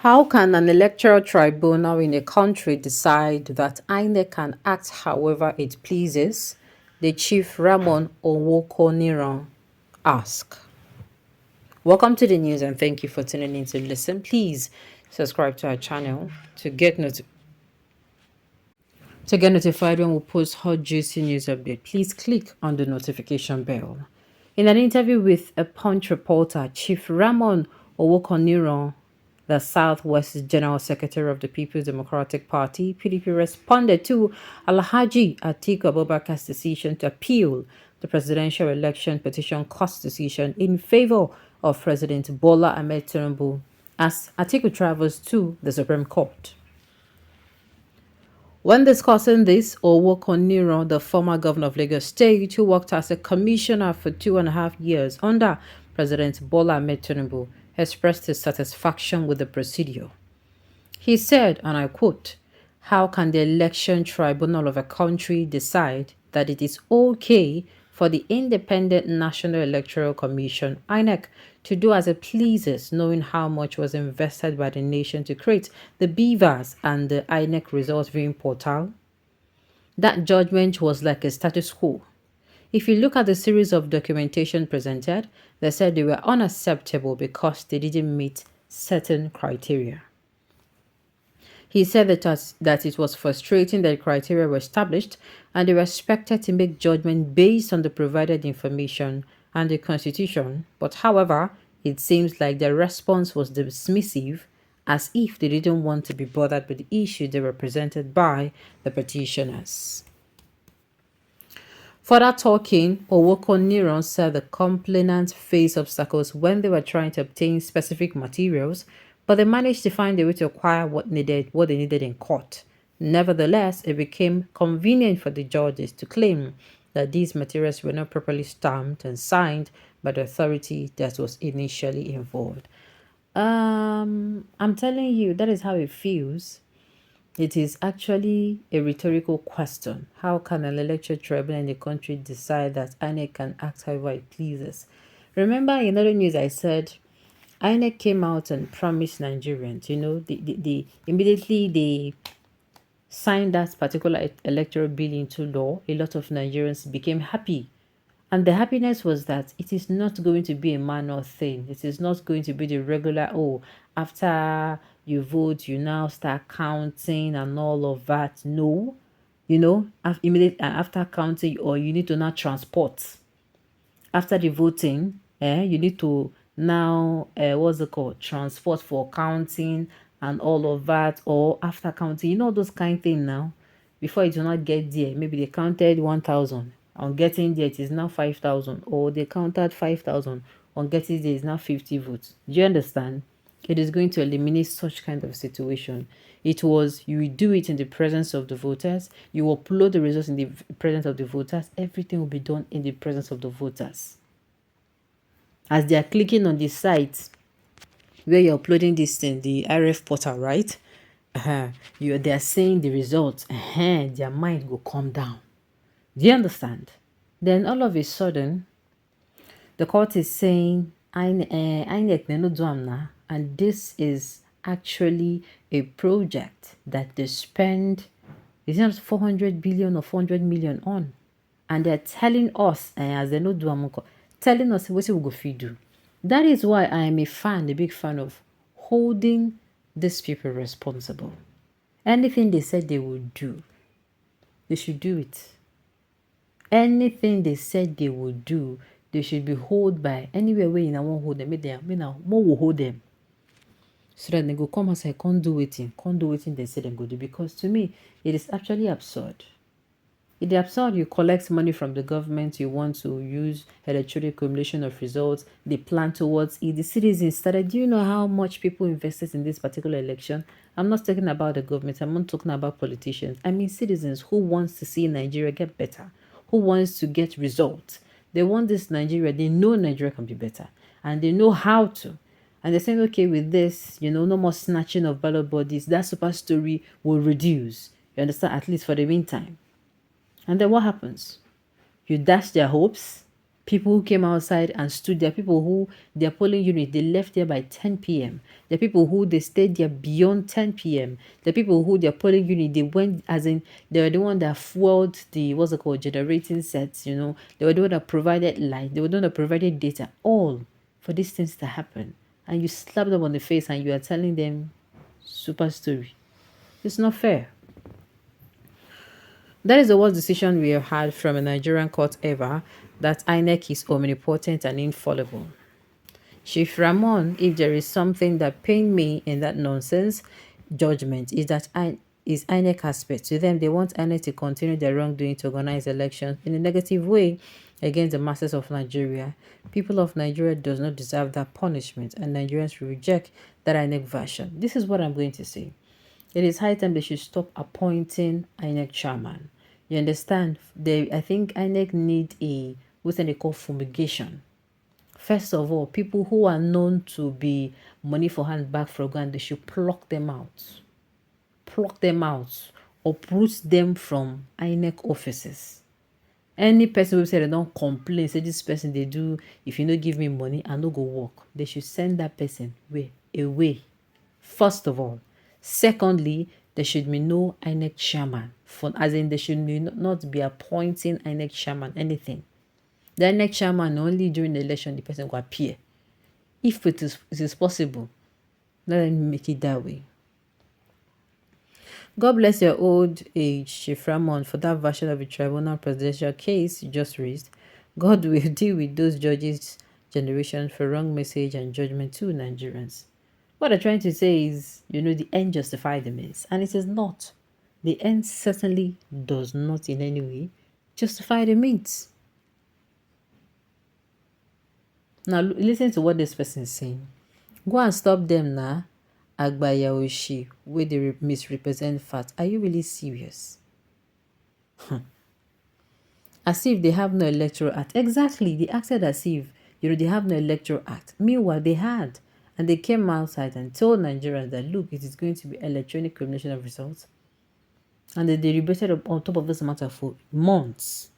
How can an electoral tribunal in a country decide that Inec can act however it pleases? The Chief Ramon Owokoniran asked. Welcome to the news and thank you for tuning in to listen. Please subscribe to our channel to get notified when we post hot juicy news update. Please click on the notification bell. In an interview with a Punch reporter, Chief Ramon Owokoniran, the Southwest General Secretary of the People's Democratic Party, PDP, responded to Alhaji Atiku Abubakar's decision to appeal the presidential election petition cost decision in favor of President Bola Ahmed Tinubu as Atiku travels to the Supreme Court. When discussing this, Owokoniran, the former governor of Lagos State, who worked as a commissioner for 2.5 years under President Bola Ahmed Tinubu, expressed his satisfaction with the procedure. He said, and I quote, "How can the election tribunal of a country decide that it is okay for the Independent National Electoral Commission, Inec, to do as it pleases, knowing how much was invested by the nation to create the BVAS and the Inec results viewing portal? That judgment was like a status quo. If you look at the series of documentation presented, they said they were unacceptable because they didn't meet certain criteria." He said that it was frustrating that criteria were established and they were expected to make judgment based on the provided information and the constitution, but however, it seems like their response was dismissive, as if they didn't want to be bothered with the issues they were presented by the petitioners. Further talking, Owokoniran said the complainants faced obstacles when they were trying to obtain specific materials, but they managed to find a way to acquire what they needed in court. Nevertheless, it became convenient for the judges to claim that these materials were not properly stamped and signed by the authority that was initially involved. I'm telling you, that is how it feels. It is actually a rhetorical question. How can an electoral tribunal in the country decide that INEC can act however it pleases? Remember in other news I said INEC came out and promised Nigerians, immediately they signed that particular electoral bill into law, a lot of Nigerians became happy. And the happiness was that it is not going to be a manual thing. It is not going to be the regular, after you vote, you now start counting and all of that. No, immediately after counting, or you need to now transport. After the voting, you need to now, what's it called? Transport for counting and all of that. Or after counting, those kind of things now. Before it do not get there, maybe they counted 1,000. On getting there, it is now 5,000, or they counted 5,000. On getting there, is now 50 votes. Do you understand? It is going to eliminate such kind of situation. It was, you will do it in the presence of the voters. You upload the results in the presence of the voters. Everything will be done in the presence of the voters. As they are clicking on the site where you're uploading this thing, the RF portal, right? They are saying the results. Their mind will calm down. Do you understand? Then all of a sudden, the court is saying, INEC no do am na, and this is actually a project that they spend, is not 400 billion or 400 million on, and they're telling us, as they no do am, telling us what we go fit do. That is why I am a big fan of holding these people responsible. Anything they said they would do, they should do it. Anything they said they would do, they should be held by anywhere where you won't hold them. More will hold them. So that they go come and say, can't do it, they say they go do. Because to me, it is actually absurd. It is absurd. You collect money from the government, you want to use electronic accumulation of results, they plan towards it. The citizens started. Do you know how much people invested in this particular election? I'm not talking about the government, I'm not talking about politicians. I mean citizens who wants to see Nigeria get better, who wants to get results. They want this Nigeria. They know Nigeria can be better. And they know how to. And they're saying, okay, with this, no more snatching of ballot bodies. That super story will reduce. You understand? At least for the meantime. And then what happens? You dash their hopes. People who came outside and stood there, people who their polling unit, they left there by 10 p.m. The people who they stayed there beyond 10 p.m. The people who their polling unit, they went, as in, they were the one that fueled the, what's it called, generating sets, you know. They were the one that provided light. They were the one that provided data, all for these things to happen. And you slap them on the face and you are telling them super story. It's not fair. That is the worst decision we have had from a Nigerian court ever, that Inec is omnipotent and infallible. Chief Ramon, if there is something that pained me in that nonsense judgment, is that INEC aspect. To them, they want INEC to continue their wrongdoing to organize elections in a negative way against the masses of Nigeria. People of Nigeria does not deserve that punishment, and Nigerians will reject that INEC version. This is what I'm going to say. It is high time they should stop appointing INEC chairman. You understand? I think INEC need a, what they call fumigation. First of all, people who are known to be money for hand, back for gun, they should pluck them out. Pluck them out. Uproot them from INEC offices. Any person who say they don't complain, say this person they do, if you don't give me money, I no go work. They should send that person away. First of all. Secondly, there should be no INEC chairman. As in, they should not be appointing INEC chairman, anything. The INEC chairman, only during the election, the person will appear. If it is possible, let them make it that way. God bless your old age, Chief Ramon, for that version of a tribunal presidential case you just raised. God will deal with those judges' generation for wrong message and judgment to Nigerians. What I'm trying to say is, the end justifies the means, and it is not. The end certainly does not in any way justify the means. Now, listen to what this person is saying. Go and stop them now, Agbaya Oshi, where they misrepresent facts. Are you really serious? As if they have no electoral act. Exactly, they acted as if, they have no electoral act. Meanwhile, they had. And they came outside and told Nigerians that, look, it is going to be electronic combination of results. And they deliberated on top of this matter for months.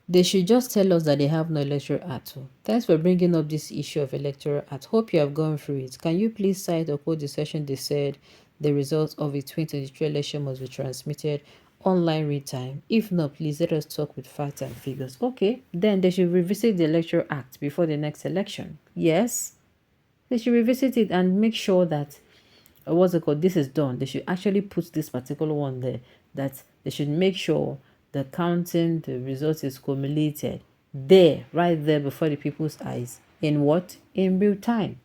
They should just tell us that they have no electoral act. Thanks for bringing up this issue of electoral act. Hope you have gone through it. Can you please cite or quote the session they said the results of the 2023 election must be transmitted online real time? If not, please let us talk with facts and figures. Okay, then they should revisit the electoral act before the next election. Yes, they should revisit it and make sure that this is done. They should actually put this particular one there, that they should make sure the counting, the results is cumulated there, right there before the people's eyes. In what? In real time.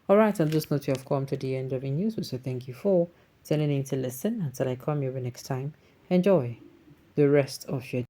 All right, on this note, you have come to the end of the news. So thank you for tuning in to listen. Until I come here next time, enjoy the rest of your day.